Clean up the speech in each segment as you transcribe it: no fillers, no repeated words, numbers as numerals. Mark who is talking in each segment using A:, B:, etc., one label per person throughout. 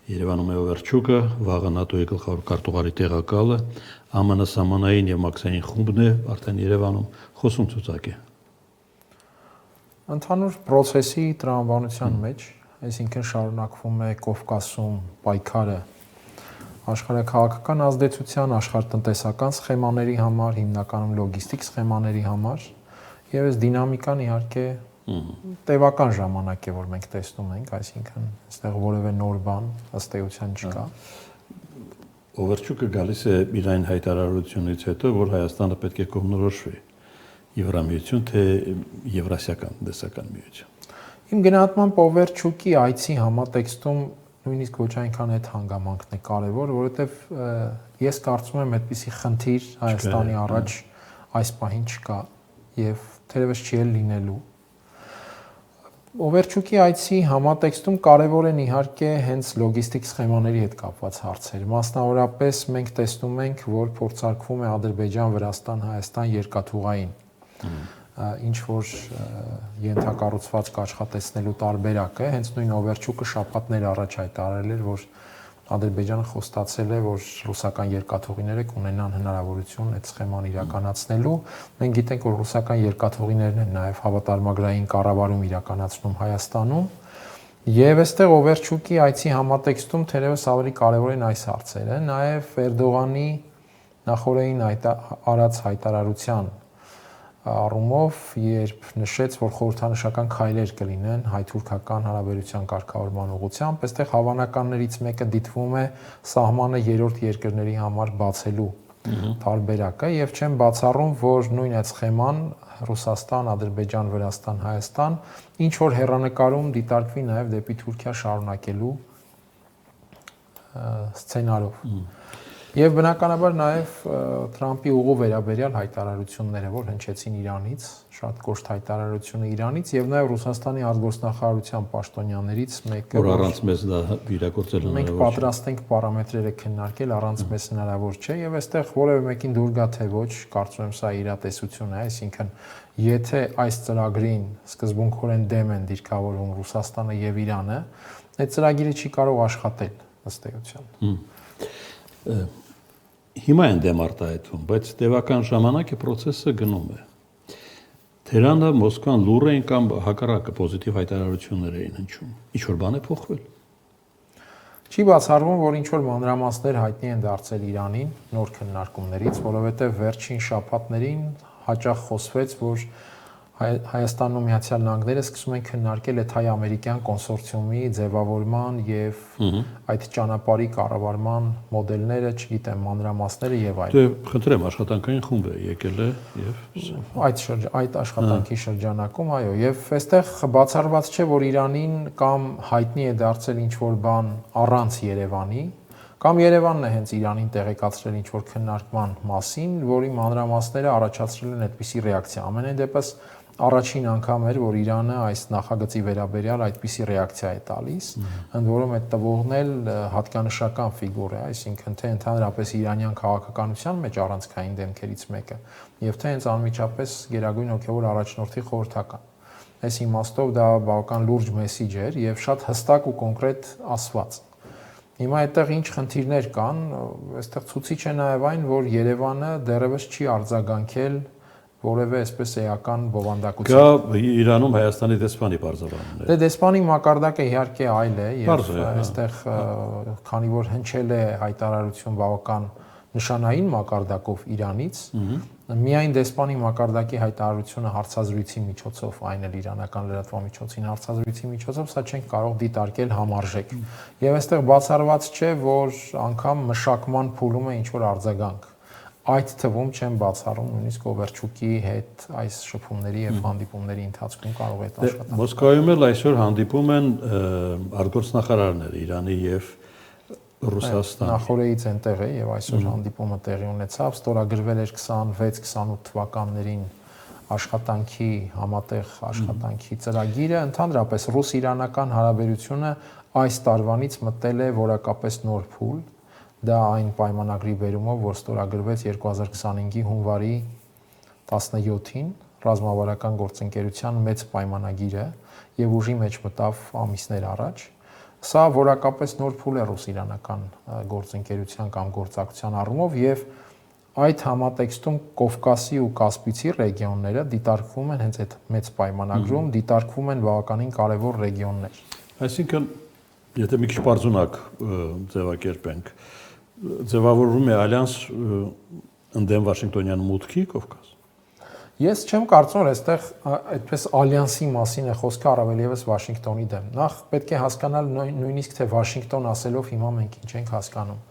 A: Երևանում է Օվերչուկը, վաղը ՆԱՏՕ-ի գլխավոր քարտուղարի տեղակալը, ԱՄՆ սահմանային եւ մաքսային խումբն է արդեն Երևանում խոսում ցուցակ է։
B: Ընդհանուր process-ի տրամաբանության մեջ, այսինքն շարունակվում է Կովկասում պայքարը աշխարհաքաղաքական ազդեցության, աշխարհտնտեսական սխեմաների համար, հիմնականում լոգիստիկ սխեմաների համար, եւ այս դինամիկան իհարկե տևական ժամանակ է, որ մենք տեսնում ենք, այսինքն այստեղ որևէ նոր բան ըստ էության չկա։
A: Օվերչուկը գալիս է իր այն հայտարարությունից հետո, որ Հայաստանը պետք է կողմնորոշվի Եվրամիություն թե Եվրասիական դեսական միություն։
B: Իմ գնահատմամբ Օվերչուկի այցի համատեքստում նույնիսկ ոչ այնքան այդ հանգամանքն է կարևոր, որովհետև ես կարծում եմ այդպիսի խնդիր Հայաստանի առաջ այս պահին չկա եւ թերևս չի էլ լինելու։ Օվերչուկի այցի համատեքստում կարևոր են իհարկե հենց լոգիստիկ սխեմաների հետ կապված հարցեր։ Մասնավորապես մենք տեսնում ենք, որ փորձարկվում է Ադրբեջան, Վրաստան, Հայաստան երկաթուղային ինչ որ ենթակառուցվածք աշխատեցնելու տարբերակը, հենց նույն Օվերչուկը շաբաթներ առաջ հայտարարել էր, որ Ադրբեջանը խոստացել է, որ ռուսական երկաթուղիները կունենան հնարավորություն այդ սխեման իրականացնելու։ Մենք գիտենք, որ ռուսական երկաթուղիներն են նաև հավատարմագրային կառավարում իրականացնում Հայաստանում, եւ այստեղ Օվերչուկի այցի համատեքստում թերևս ավելի կարևոր են այս հարցերը, նաև Էրդողանի նախորդին արած հայտարարության առումով, երբ նշեց, որ խորհրդանշական քայլեր կլինեն հայ-թուրքական հարաբերության կարգավորման ուղղությամբ, այստեղ հավանականներից մեկը դիտվում է սահմանը երրորդ երկրների համար բացելու տարբերակը եւ չեմ բացառում, որ նույն այդ սխեման Ռուսաստան, Ադրբեջան, Վրաստան, Հայաստան ինչ որ հեռանկարում դիտարկվի նաեւ դեպի Թուրքիա շարունակելու սցենարով։ Եվ բնականաբար նաև Թրամփի ուղու վերաբերյալ հայտարարությունները, որ հնչեցին Իրանից, շատ կոշտ հայտարարությունը Իրանից եւ նաև Ռուսաստանի արտգործնախարարության պաշտոնյաներից մեկը,
A: որ առանց մեզ դա իրագործել
B: մենք պատրաստ ենք պարամետրերը քննարկել, առանց մեզ հնարավոր չէ եւ այստեղ որևէ մեկին դուր գա թե ոչ, կարծում եմ սա իրատեսություն է, այսինքն եթե այս ծրագրին սկզբունքորեն դեմ են դիրքավորում Ռուսաստանը եւ Իրանը, այդ ծրագիրը չի կարող աշխատել ըստ էության։
A: Հիմա են դեմ արտահայտվում, բայց տևական ժամանակ է process-ը գնում է։ Թերանը, Մոսկվան լուր էին կամ հակառակը պոզիտիվ հայտարարություններ էին հնչում։ Ինչ որ բան է փոխվել։
B: Չի բացառվում, որ ինչ որ մանրամասներ հայտնի են դարձել Իրանին նոր քննարկումներից, որովհետև վերջին շաբաթներին հաճախ խոսվեց, որ Հայաստանն ու Միացյալ Նահանգները սկսում են քննարկել այդ հայ-ամերիկյան կոնսորցիումի ձևավորման եւ այդ ճանապարհի կառավարման մոդելները, չգիտեմ, մանրամասները եւ այլն։
A: Դե խնդրեմ, աշխատանքային խումբ է եկել է եւ
B: այդ աշխատանքի շրջանակում, այո, եւ այստեղ բացառված չէ, որ Իրանին կամ հայտնի է դարձել ինչ որ բան առանց Երևանի, կամ Երևանն է հենց Իրանին տեղեկացրել ինչ որ քննարկման մասին, որի մանրամասները առաջացրել են այդպիսի ռեակցիա։ Ամենայն դեպս առաջին անգամ էր, որ Իրանը այս նախագծի վերաբերյալ այդպիսի ռեակցիա է տալիս, ընդ որում այդ տվողն էլ հատկանշական ֆիգուր է, այսինքն թե ընդհանրապես իրանյան քաղաքականության մեջ առանցքային դեմքերից մեկը, եւ թե հենց անմիջապես Գերագույն հոգեվոր առաջնորդի խորհրդական։ Այս իմաստով դա բավական լուրջ մեսիջ էր եւ շատ հստակ ու կոնկրետ ասված։ Հիմա այդտեղ ինչ խնդիրներ կան, այստեղ ցուցիչ է նաեւ այն, որ Երևանը դեռևս չի արձագանքել որևէ այսպես էական բովանդակություն։
A: Կա Իրանում Հայաստանի դեսպանի բարձրավանն է։
B: Դե դեսպանի մակարդակը իհարկե այլ է եւ այստեղ քանի որ հնչել է հայտարարություն բավական նշանային մակարդակով Իրանից, միայն դեսպանի մակարդակի հայտարարությունը հարցազրույցի միջոցով, այն էլ իրանական լրատվամիջոցին հարցազրույցի միջոցով, սա չենք կարող դիտարկել համարժեք։ Եվ այստեղ բացառված չէ, որ անգամ մշակման փուլում է ինչ որ արձագանք։ Այդ թվում չեմ բացառում նույնիսկ Օվերչուկի հետ այս շփումների եւ հանդիպումների ընթացքում կարող է աշխատանք։
A: Մոսկվայում էլ այսօր հանդիպում են արտգործնախարարները Իրանի եւ Ռուսաստանի։
B: Նախորդից այնտեղ է եւ այսօր հանդիպումը տեղի ունեցավ, ստորագրվել էր 26-28 թվականներին աշխատանքի համատեղ աշխատանքի ծրագիրը, ընդհանրապես ռուս-իրանական հարաբերությունը այս տարվանից մտել է որակապես նոր փուլ։ Դա այն պայմանագրի բերումով, որ ստորագրվեց 2025-ի հունվարի 17-ին ռազմավարական գործընկերության մեծ պայմանագիրը եւ ուժի մեջ մտավ ամիսներ առաջ։ Սա որակապես նոր փուլ է ռուս-իրանական գործընկերության կամ գործակցության առումով եւ այդ համատեքստում Կովկասի ու Կասպիցի ռեգիոնները դիտարկվում են հենց այդ մեծ պայմանագրում, դիտարկվում են բավականին կարևոր ռեգիոններ։
A: Այսինքն, եթե մի քիչ բարձունակ ձևակերպենք, ձևավորվում է ալյանս ընդդեմ Վաշինգտոնյան մուտքի Կովկաս։
B: Ես չեմ կարծում, որ այստեղ այդպես ալյանսի մասին է խոսքը առավել եւս Վաշինգտոնի դեմ։ Նախ պետք է հասկանալ նույնիսկ թե Վաշինգտոն ասելով հիմա մենք ինչ ենք հասկանում,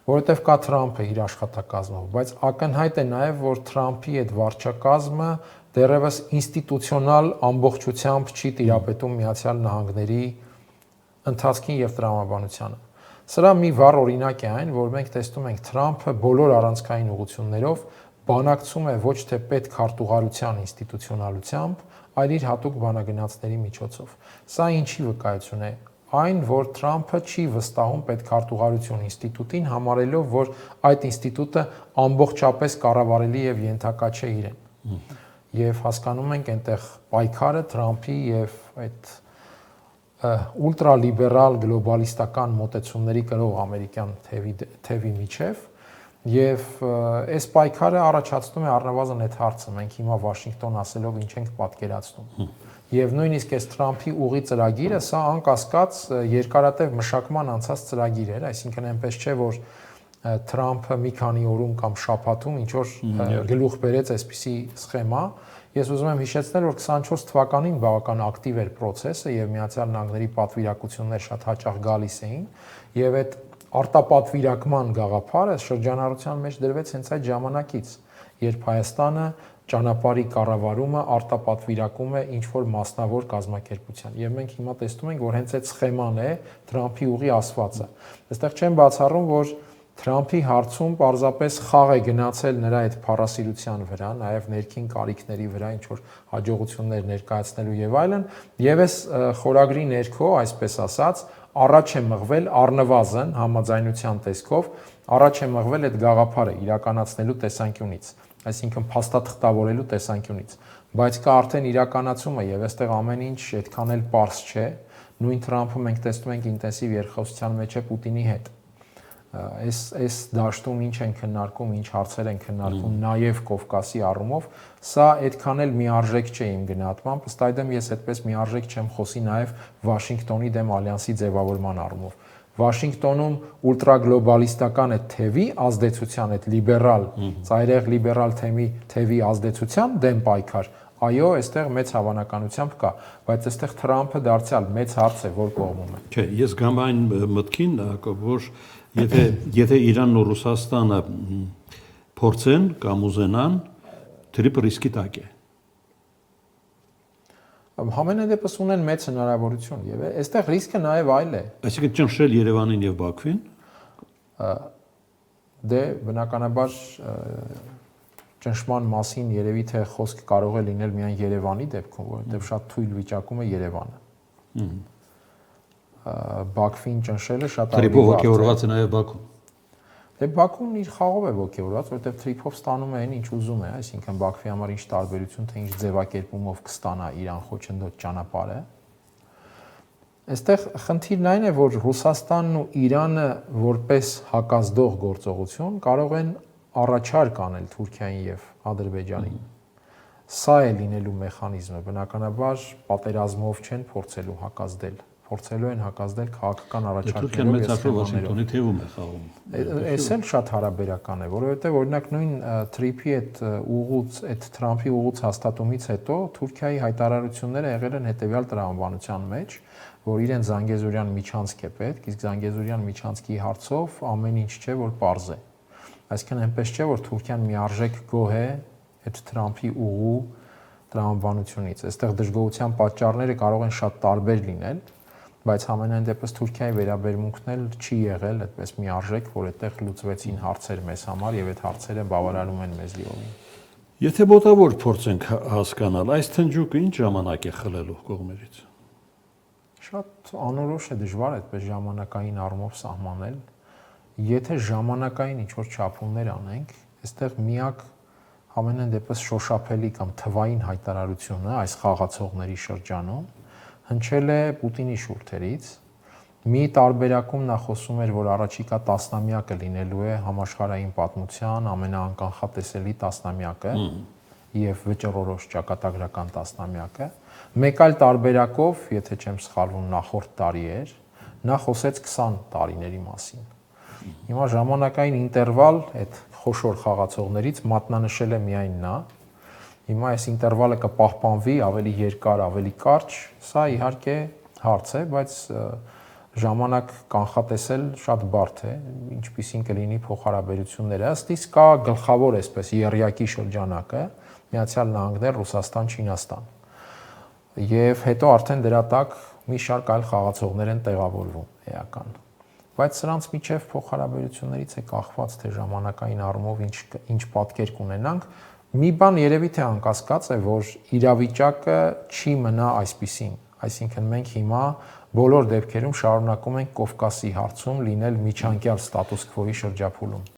B: որովհետեւ կա Թրամփը իր աշխատակազմով, բայց ակնհայտ է նաեւ, որ Թրամփի այդ վարչակազմը դեռևս ինստիտուցիոնալ ամբողջությամբ չի տիրապետում Միացյալ Նահանգների ընթացքին եւ տրամաբանությանը։ Սրա մի վառ օրինակ է այն, որ մենք տեսնում ենք Թրամփը բոլոր առանցքային ուղղություններով բանակցում է ոչ թե պետքարտուղարության ինստիտուցիոնալությամբ, այլ իր հատուկ բանագնացների միջոցով։ Սա ինչի վկայություն է։ Այն, որ Թրամփը չի վստահում պետքարտուղարություն ինստիտուտին, համարելով, որ այդ ինստիտուտը ամբողջապես կառավարելի եւ ենթակա չէ իրեն։ Եվ հասկանում ենք այնտեղ պայքարը Թրամփի եւ այդ ուլտրալիբերալ գլոբալիստական մոտեցումների կրող ամերիկյան թևի միջև եւ այս պայքարը առաջացնում է առնվազն այդ հարցը մենք հիմա Վաշինգտոն ասելով ինչ ենք պատկերացնում եւ նույնիսկ այս Թրամփի ուղի ծրագիրը սա անկասկած երկարատև մշակման անցած ծրագիր էր, այսինքն այնպես չէ որ Թրամփը մի քանի օրում կամ շաբաթում ինչ որ գլուխ բերեց այսպիսի սխեմա։ Ես ուզում եմ հիշեցնել, որ 24 թվականին բավական ակտիվ էր process-ը եւ Միացյալ Նահանգների պատվիրակություններ շատ հաճախ գալիս էին եւ այդ արտապատվիրակման գաղափարը շրջանառության մեջ դրվեց հենց այդ ժամանակից, երբ Հայաստանը ճանապարհի կառավարումը արտապատվիրակում է ինչ որ մասնավոր կազմակերպության եւ մենք հիմա տեսնում ենք, որ հենց այդ սխեման է Թրամփի ուղի ասվածը։ Այստեղ չեմ բացառում, որ Թրամփի հարցում պարզապես խաղ է գնացել նրա այդ փառասիրության վրա, նաև ներքին կարիքների վրա ինչ որ հաջողություններ ներկայացնելու եւ այլն, եւ այս խորագրի ներքո, այսպես ասած, առաջ է մղվել առնվազն համաձայնության տեսքով, առաջ է մղվել այդ գաղափարը իրականացնելու տեսանկյունից, այսինքն փաստաթղթավորելու տեսանկյունից, բայց կա արդեն իրականացումը եւ այստեղ ամեն ինչ այդքան էլ պարզ չէ, նույն Թրամփը մենք տեսնում ենք ինտենսիվ երկխոսության մեջ է Պուտինի հետ։ Այս դաշտում ինչ են քննարկում, ինչ հարցեր են քննարկում նաև Կովկասի առումով, սա այդքան էլ միարժեք չէ իմ գնահատմամբ, ըստ այդմ ես այդպես միարժեք չեմ խոսի նաև Վաշինգտոնի դեմ ալյանսի ձևավորման առումով։ Վաշինգտոնում ուլտրագլոբալիստական այդ թևի ազդեցության, այդ լիբերալ, ծայրեղ լիբերալ թևի ազդեցության դեմ պայքար, այո, այստեղ մեծ հավանականությամբ կա, բայց այստեղ Թրամփը դարձյալ մեծ հարց է, որ կողմում է։
A: Չէ, ես գամ այն մտքին, որ եթե Իրանն ու Ռուսաստանը փորձեն կամ ուզենան, թրիպ ռիսկի տակ է։
B: Համենայն դեպս ունեն մեծ հնարավորություն եւ այստեղ ռիսկը նաեւ այլ է։
A: Այսինքն ճնշել Երևանին եւ Բաքվին։
B: Դե բնականաբար ճնշման մասին երևի թե խոսք կարող է լինել միայն Երևանի դեպքում, որովհետեւ շատ թույլ վիճակում է Երևանը։ Բաքվին ճնշելը շատ ավելի
A: Թրիպով ոգևորված է նաև Բաքուն։
B: Դե Բաքուն իր խաղով է ոգևորված, որովհետև Թրիպով ստանում է այն, ինչ ուզում է, այսինքն Բաքվի համար ինչ տարբերություն, թե ինչ ձևակերպումով կստանա Իրան խոչընդոտ ճանապարհը։ Այստեղ խնդիրն այն է, որ Ռուսաստանն ու Իրանը որպես հակազդող գործողություն կարող են առաջարկ անել Թուրքիային եւ Ադրբեջանին։ Սա է լինելու մեխանիզմը, բնականաբար պատերազմով չեն փորձելու հակազդել, փորձելու են հակազդել քաղաքական առաջարկներով եւ
A: սխեմաներով։ Վաշինգտոնի թևում է խաղում։
B: Այս էլ շատ հարաբերական է, որովհետեւ օրինակ նույն Թրիփի այդ Թրամփի ուղուց հաստատումից հետո Թուրքիայի հայտարարությունները եղել են հետեւյալ տրամաբանության մեջ, որ իրեն Զանգեզուրյան միջանցք է պետք, իսկ Զանգեզուրյան միջանցքի հարցով ամեն ինչ չէ, որ պարզ է։ Այսինքն այնպես չէ, որ Թուրքիան միարժեք գոհ է այդ Թրամփի ուղու տրամաբանությունից։ Այստեղ դժգոհության պատճառները կարող են շատ տարբեր լինել, բայց համենայն դեպս Թուրքիայի վերաբերմունքն էլ չի եղել այդպես միարժեք, որ այդտեղ լուծվեցին հարցեր մեզ համար եւ այդ հարցերը բավարարում են մեզ լիովին։
A: Եթե մոտավոր փորձենք հասկանալ, այս թնջուկը ինչ ժամանակ է խլելու կողմերից։
B: Շատ անորոշ է, դժվար այդպես ժամանակային առումով սահմանել։ Եթե ժամանակային ինչ-որ չափումներ անենք, այստեղ միակ ամենայն դեպս շոշափելի կամ թվային հայտարարությունը այս խաղացողների շրջանում հնչել է Պուտինի շուրթերից, Մի տարբերակում նա խոսում էր, որ առաջիկա տասնամյակը լինելու է համաշխարհային պատմության ամենաանկանխատեսելի տասնամյակը եւ վճռորոշ ճակատագրական տասնամյակը։ Մեկ այլ տարբերակով, եթե չեմ սխալվում, նախորդ տարի էր, նա խոսեց 20 տարիների մասին։ Հիմա ժամանակային ինտերվալ այդ խոշոր խաղացողներից մատնանշել է միայն նա։ Հիմա այս ինտերվալը կպահպանվի ավելի երկար, ավելի կարճ, սա իհարկե հարց է, բայց ժամանակ կանխատեսել շատ բարդ է, ինչպիսին կլինի փոխհարաբերությունները։ Ըստ իս կա գլխավոր այսպես եռյակի շրջանակը, Միացյալ Նահանգներ, Ռուսաստան, Չինաստան։ Եվ հետո արդեն դրա տակ մի շարք այլ խաղացողներ են տեղավորվում էական։ Բայց սրանց միջև փոխհարաբերություններից է կախված, թե ժամանակային առումով ինչ պատկեր կունենանք։ Մի բան երևի թե անկասկած է, որ իրավիճակը չի մնա այսպիսին։ Այսինքն մենք հիմա բոլոր դեպքերում շարունակում ենք Կովկասի հարցում լինել միջանկյալ ստատուս քվոյի շրջափուլում։